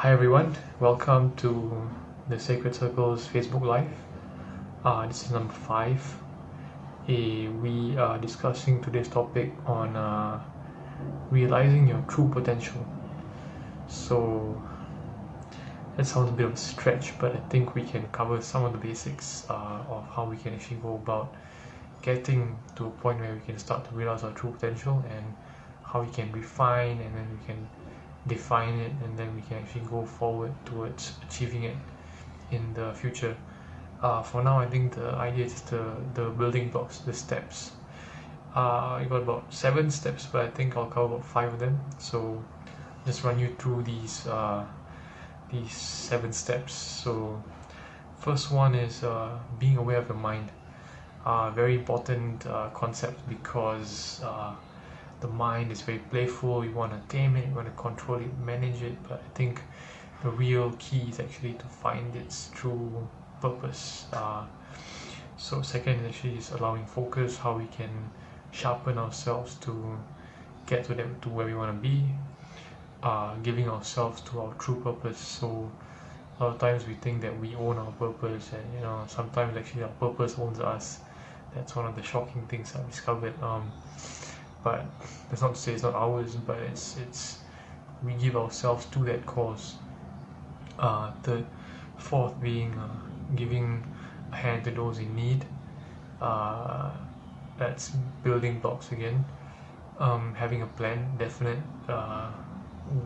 Hi everyone, welcome to the Sacred Circles Facebook Live. This is number 5. We are discussing today's topic on realizing your true potential. So that sounds a bit of a stretch, but I think we can cover some of the basics of how we can actually go about getting to a point where we can start to realize our true potential, and how we can refine, and then we can define it, and then we can actually go forward towards achieving it in the future. For now, I think the idea is the building blocks, the steps. I got about 7 steps, but I think I'll cover about 5 of them. So just run you through these 7 steps. So first one is being aware of your mind. Very important concept, because the mind is very playful. You want to tame it, you want to control it, manage it, but I think the real key is actually to find its true purpose. So second is actually allowing focus, how we can sharpen ourselves to get to where we want to be, giving ourselves to our true purpose. So a lot of times we think that we own our purpose, and sometimes actually our purpose owns us. That's one of the shocking things I've discovered. But that's not to say it's not ours, but it's we give ourselves to that cause. The fourth being giving a hand to those in need. That's building blocks again. Having a plan, definite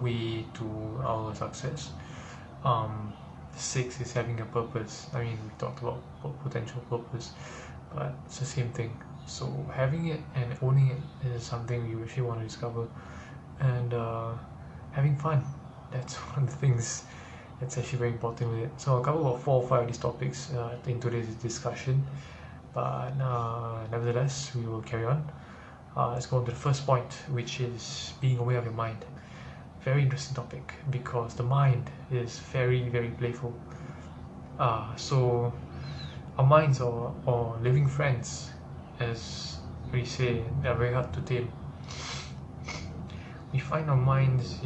way to our success. 6 is having a purpose. I mean, we talked about potential purpose, but it's the same thing. So having it and owning it is something you actually want to discover, and having fun. That's one of the things that's actually very important with it. So I'll cover about 4 or 5 of these topics in today's discussion, but nevertheless, we will carry on. Let's go on to the first point, which is being aware of your mind. Very interesting topic, because the mind is very, very playful. So our minds are living friends, as we say. They're very hard to tame. We find our minds,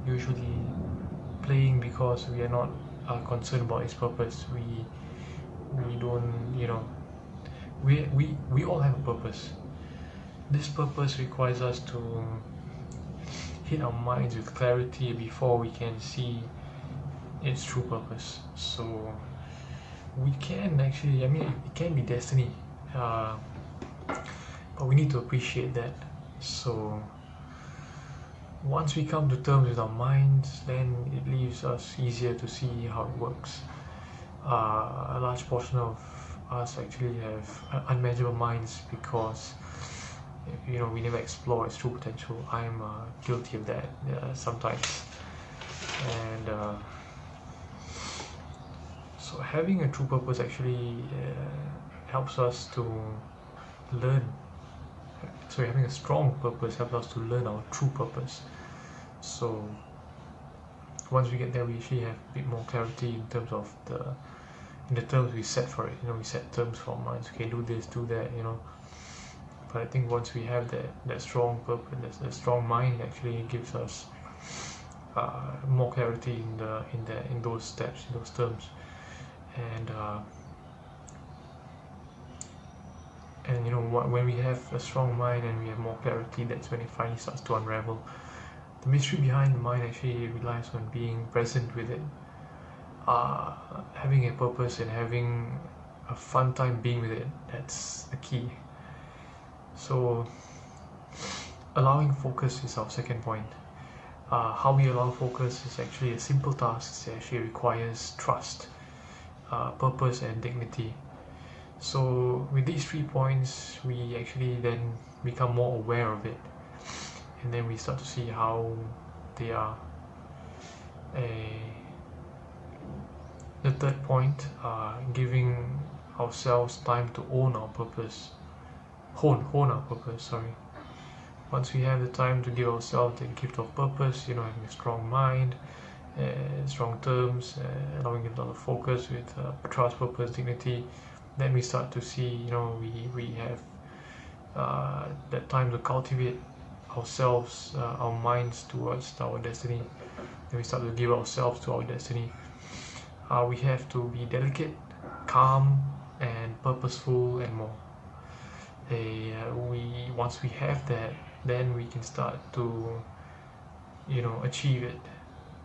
usually playing because we are not concerned about its purpose. We don't, we all have a purpose. This purpose requires us to hit our minds with clarity before we can see its true purpose. So we can actually, it can be destiny, but we need to appreciate that. So once we come to terms with our minds, then it leaves us easier to see how it works. A large portion of us actually have unmanageable minds, because we never explore its true potential. I'm guilty of that sometimes, and so having a true purpose actually helps us to learn. So having a strong purpose helps us to learn our true purpose. So once we get there, we actually have a bit more clarity in terms of the terms we set for it. We set terms for our minds. Okay, do this, do that. But I think once we have that strong purpose, that strong mind, actually gives us more clarity in those steps, in those terms, and when we have a strong mind and we have more clarity, that's when it finally starts to unravel. The mystery behind the mind actually relies on being present with it, having a purpose and having a fun time being with it. That's the key. So allowing focus is our second point. How we allow focus is actually a simple task. It actually requires trust, purpose, and dignity. So with these 3 points, we actually then become more aware of it, and then we start to see how they are. The third point, giving ourselves time to own our purpose. Hone our purpose, sorry. Once we have the time to give ourselves the gift of purpose, having a strong mind, strong terms, allowing it a lot of focus with trust, purpose, dignity, then we start to see, we have that time to cultivate ourselves, our minds towards our destiny. then we start to give ourselves to our destiny. We have to be delicate, calm, and purposeful, and more. Once we have that, then we can start to achieve it.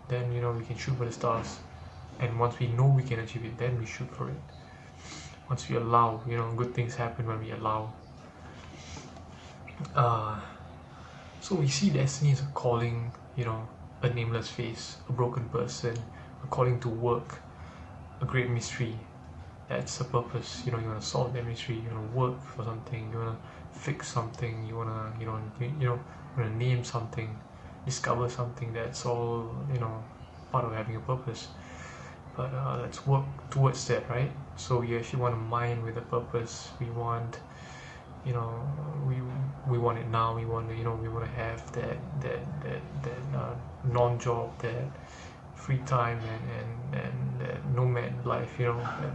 Then we can shoot for the stars, and once we know we can achieve it, then we shoot for it. Once we allow, good things happen when we allow. So we see destiny as a calling, a nameless face, a broken person, a calling to work, a great mystery. That's a purpose. You want to solve that mystery. You want to work for something. You want to fix something. You want to name something, discover something. That's all part of having a purpose. But let's work towards that, right? So we actually want a mind with a purpose. We want, we want it now. We want to, we want to have that non-job, that free time, and that nomad life. And I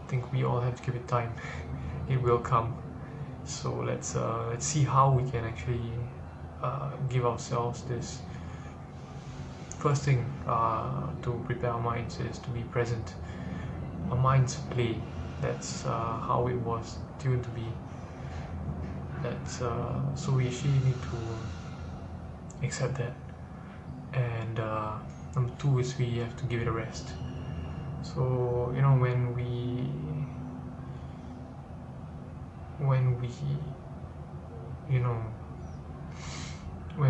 think we all have to give it time. It will come. So let's see how we can actually give ourselves this. First thing to prepare our minds is to be present. Our minds play. That's how it was tuned to be. That's so we actually need to accept that. And number two is we have to give it a rest. So when we when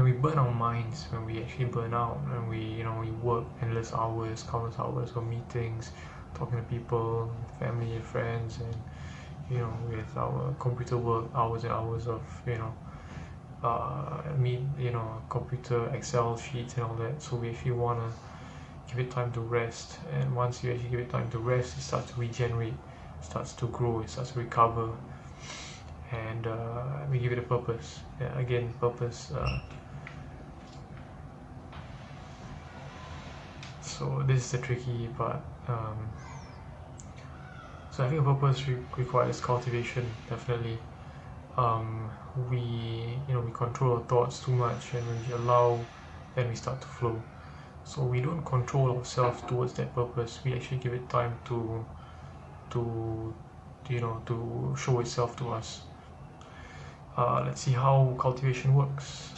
we burn our minds, when we actually burn out, when we work endless hours, countless hours of meetings, talking to people, family and friends, and with our computer work, hours and hours of computer Excel sheets and all that. So we actually want to give it time to rest, and once you actually give it time to rest, it starts to regenerate, it starts to grow, it starts to recover, and we give it a purpose. Again, purpose. So this is the tricky part. So having a purpose requires cultivation, definitely. We control our thoughts too much, and when we allow, then we start to flow. So we don't control ourselves towards that purpose. We actually give it time to show itself to us. Let's see how cultivation works.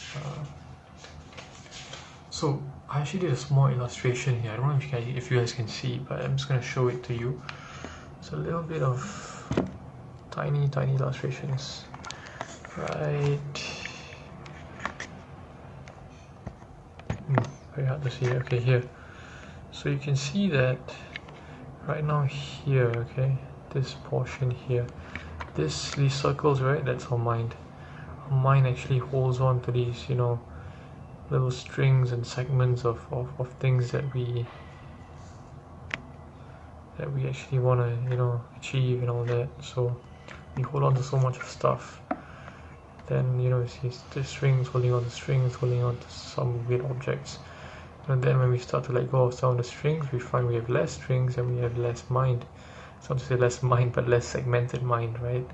So I actually did a small illustration here. I don't know if you guys can see, but I'm just going to show it to you. It's a little bit of tiny illustrations. Right. Very hard to see. Okay, here. So you can see that right now here, okay, this portion here, these circles, right, that's our mind. Our mind actually holds on to these, little strings and segments of things that we actually want to, achieve and all that. So we hold on to so much of stuff. Then, see the strings holding on to strings, holding on to some weird objects. And then when we start to let go of some of the strings, we find we have less strings and we have less mind. It's not to say less mind, but less segmented mind, right?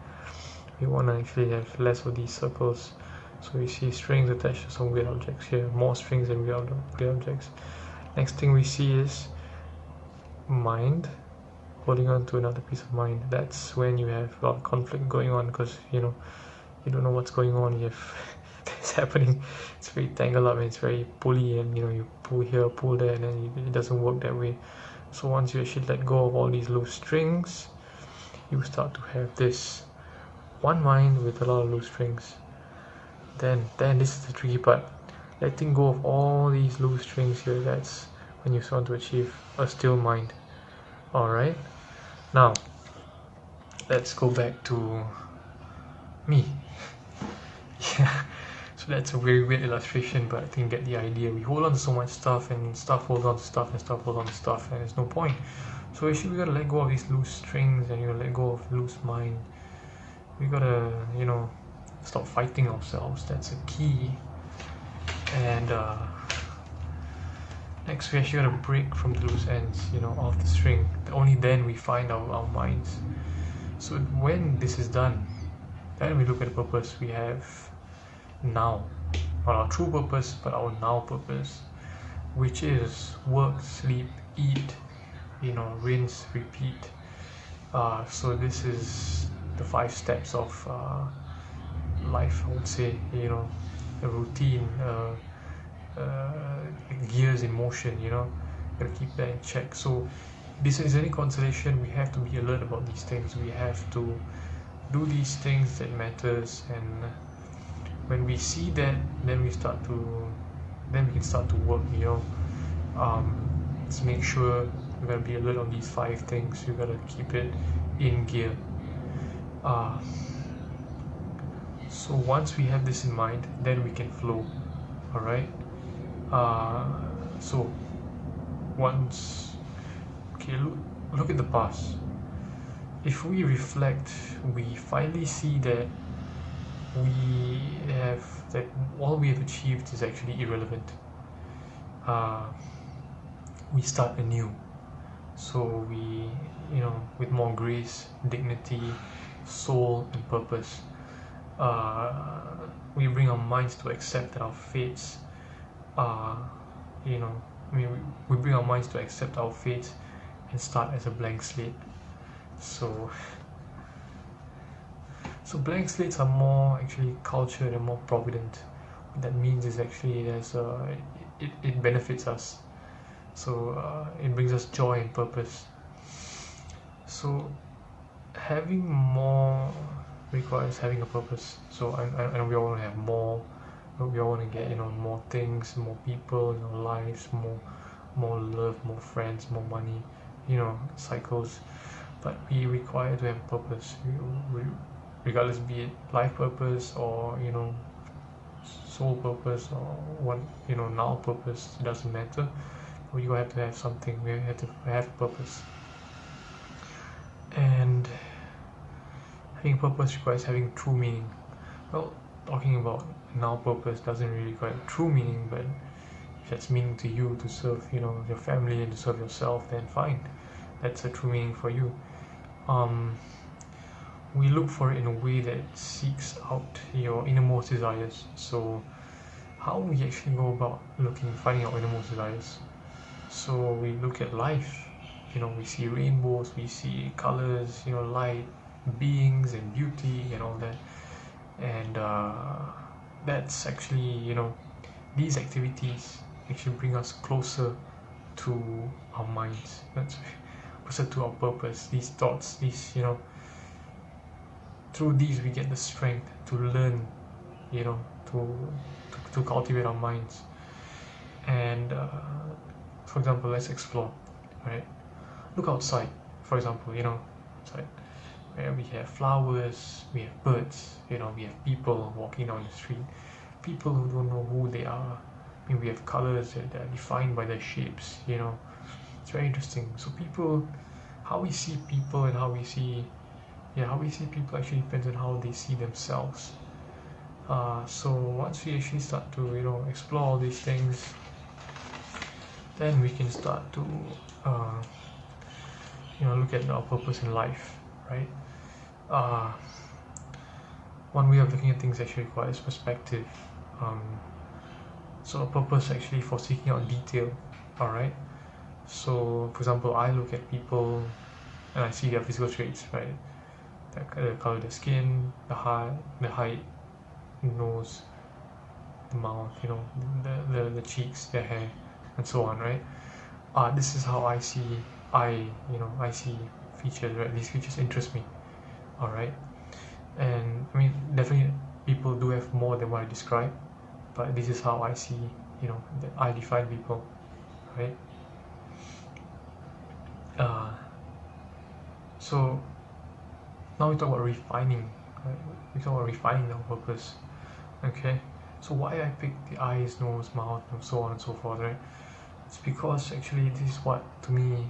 We want to actually have less of these circles. So we see strings attached to some weird objects here, more strings and weird objects. Next thing we see is mind holding on to another piece of mind. That's when you have a lot of conflict going on, because you don't know what's going on. You have it's happening. It's very tangled up and it's very pulley, and you pull here, pull there, and then it doesn't work that way. So once you actually let go of all these loose strings, you start to have this one mind with a lot of loose strings. Then this is the tricky part. Letting go of all these loose strings here, that's when you start to achieve a still mind. Alright, now let's go back to me. Yeah, so that's a very weird illustration, but I think you get the idea. We hold on to so much stuff, and stuff holds on to stuff, and stuff holds on to stuff, and there's no point. So actually we gotta let go of these loose strings, and let go of loose mind. We gotta stop fighting ourselves. That's a key. And next we actually gotta break from the loose ends of the string. Only then we find our minds. So when this is done, then we look at the purpose we have now. Not our true purpose, but our now purpose. which is work, sleep, eat, rinse, repeat. So this is the 5 steps of life, I would say. A routine, gears in motion. Gotta keep that in check. So this is any consolation. We have to be alert about these things. We have to do these things that matters, and when we see that, then we can start to work. Let's make sure we gotta be alert on these 5 things. You gotta keep it in gear. So once we have this in mind, then we can flow. All right. So once, okay, look at the past. If we reflect, we finally see that all we have achieved is actually irrelevant. We start anew. So we, with more grace, dignity, soul, and purpose. We bring our minds to accept that our fates we bring our minds to accept our fates and start as a blank slate. So blank slates are more actually cultured and more provident. What that means is actually it benefits us. So it brings us joy and purpose. So having more requires having a purpose. So and we all want to have more. We all want to get more things, more people in our lives, more love, more friends, more money, cycles. But we require to have a purpose, regardless, be it life purpose or soul purpose or what now purpose. It doesn't matter. We have to have something. We have to have a purpose. And having purpose requires having true meaning. Well, talking about now purpose doesn't really require true meaning, but if that's meaning to you to serve your family and to serve yourself, then fine, that's a true meaning for you. We look for it in a way that seeks out your innermost desires. So how we actually go about finding our innermost desires? So we look at life. We see rainbows, we see colors, light, beings and beauty and all that. And that's actually, these activities actually bring us closer to our minds. That's closer to our purpose. These thoughts, through these we get the strength to learn, to cultivate our minds. And for example, let's explore, right? Look outside, for example, outside where we have flowers, we have birds, we have people walking down the street, people who don't know who they are. We have colors that are defined by their shapes. It's very interesting. So how we see people and how we see people actually depends on how they see themselves. So once we actually start to explore all these things, then we can start to look at our purpose in life, right? One way of looking at things actually requires perspective. So a purpose actually for seeking out detail. All right. So for example, I look at people and I see their physical traits, right? The color of their skin, the height, nose, the mouth, the cheeks, their hair, and so on, right? This is how I see features, right? These features interest me. All right. And definitely people do have more than what I describe, but this is how I see, that I define people, right? So now we talk about refining, right? We talk about refining our purpose. Okay, so why I picked the eyes, nose, mouth, and so on and so forth, right? It's because actually this is what to me,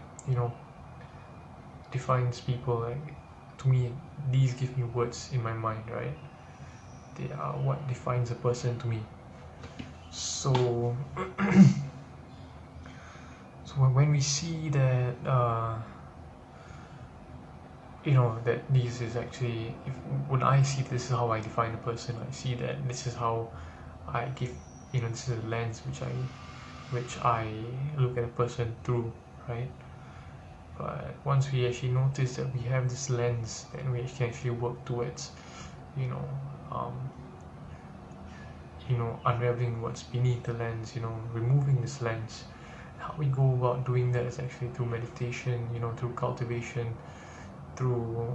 defines people. Like, to me, these give me words in my mind, right? They are what defines a person to me. So so when we see that that this is actually, when I see this is how I define a person, I see that this is how I give, this is a lens which which I look at a person through, right? But once we actually notice that we have this lens, then we can actually work towards, you know, um, unraveling what's beneath the lens, removing this lens. How we go about doing that is actually through meditation, through cultivation, through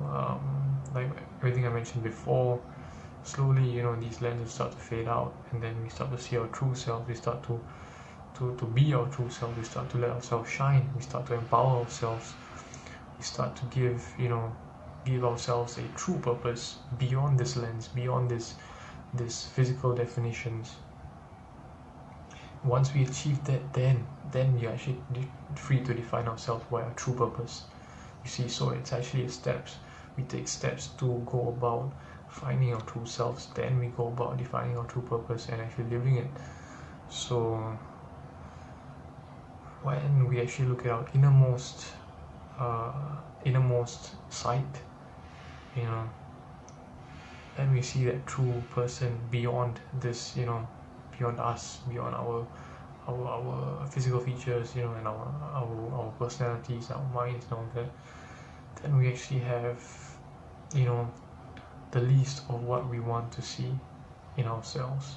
like everything I mentioned before. Slowly, these lenses start to fade out, and then we start to see our true self. We start to be our true self. We start to let ourselves shine. We start to empower ourselves. We start to give ourselves a true purpose beyond this lens, beyond this physical definitions. Once we achieve that, then we are actually free to define ourselves by our true purpose. You see, so it's actually steps. We take steps to go about finding our true selves, then we go about defining our true purpose and actually living it. So when we actually look at our innermost sight, then we see that true person beyond this, beyond us, beyond our physical features, and our personalities, our minds, and all that. Then we actually have, the least of what we want to see in ourselves.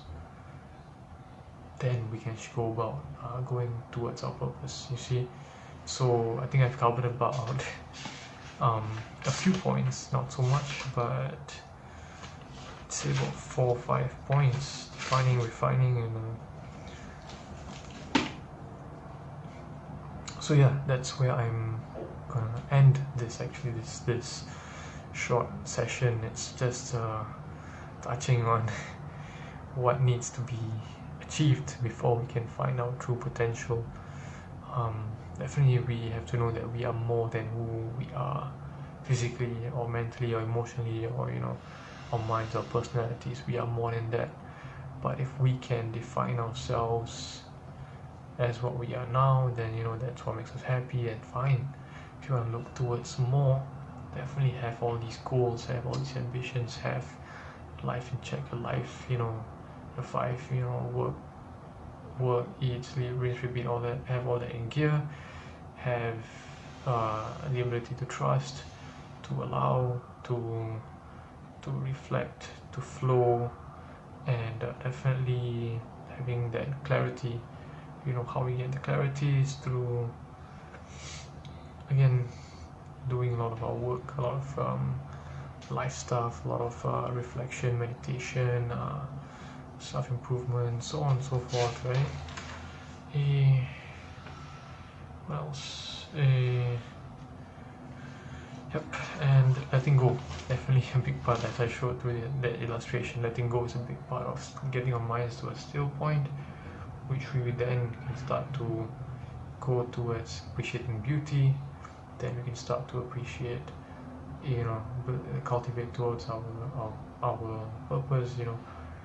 Then we can go about going towards our purpose. You see, so I think I've covered about a few points, not so much, but I'd say about 4 or 5 points: defining, refining, and so yeah, that's where I'm gonna end this. Actually, this short session. It's just touching on what needs to be achieved before we can find our true potential. Definitely we have to know that we are more than who we are physically or mentally or emotionally, or our minds or personalities. We are more than that. But if we can define ourselves as what we are now, then that's what makes us happy and fine. If you want to look towards more, definitely have all these goals, have all these ambitions, have life in check, your life, your 5, work, eat, sleep, rinse, repeat, all that, have all that in gear, have the ability to trust, to allow, to reflect, to flow, and definitely having that clarity. How we get the clarity is through, again, doing a lot of our work, a lot of life stuff, a lot of reflection, meditation, self-improvement, so on and so forth, right? What else? Yep, and letting go, definitely a big part, as I showed with that illustration. Letting go is a big part of getting our minds to a still point, which we then can start to go towards appreciating beauty. Then we can start to appreciate, cultivate towards our purpose,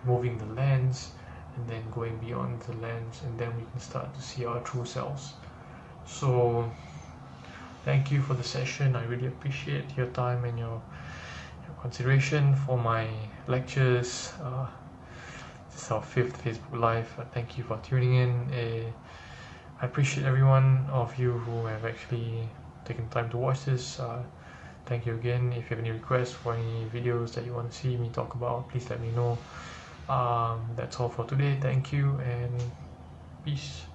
moving the lens, and then going beyond the lens, and then we can start to see our true selves. So thank you for the session. I really appreciate your time and your consideration for my lectures. This is our 5th Facebook Live. Thank you for tuning in. I appreciate every one of you who have actually taken time to watch this. Thank you again. If you have any requests for any videos that you want to see me talk about, please let me know. That's all for today. Thank you and peace.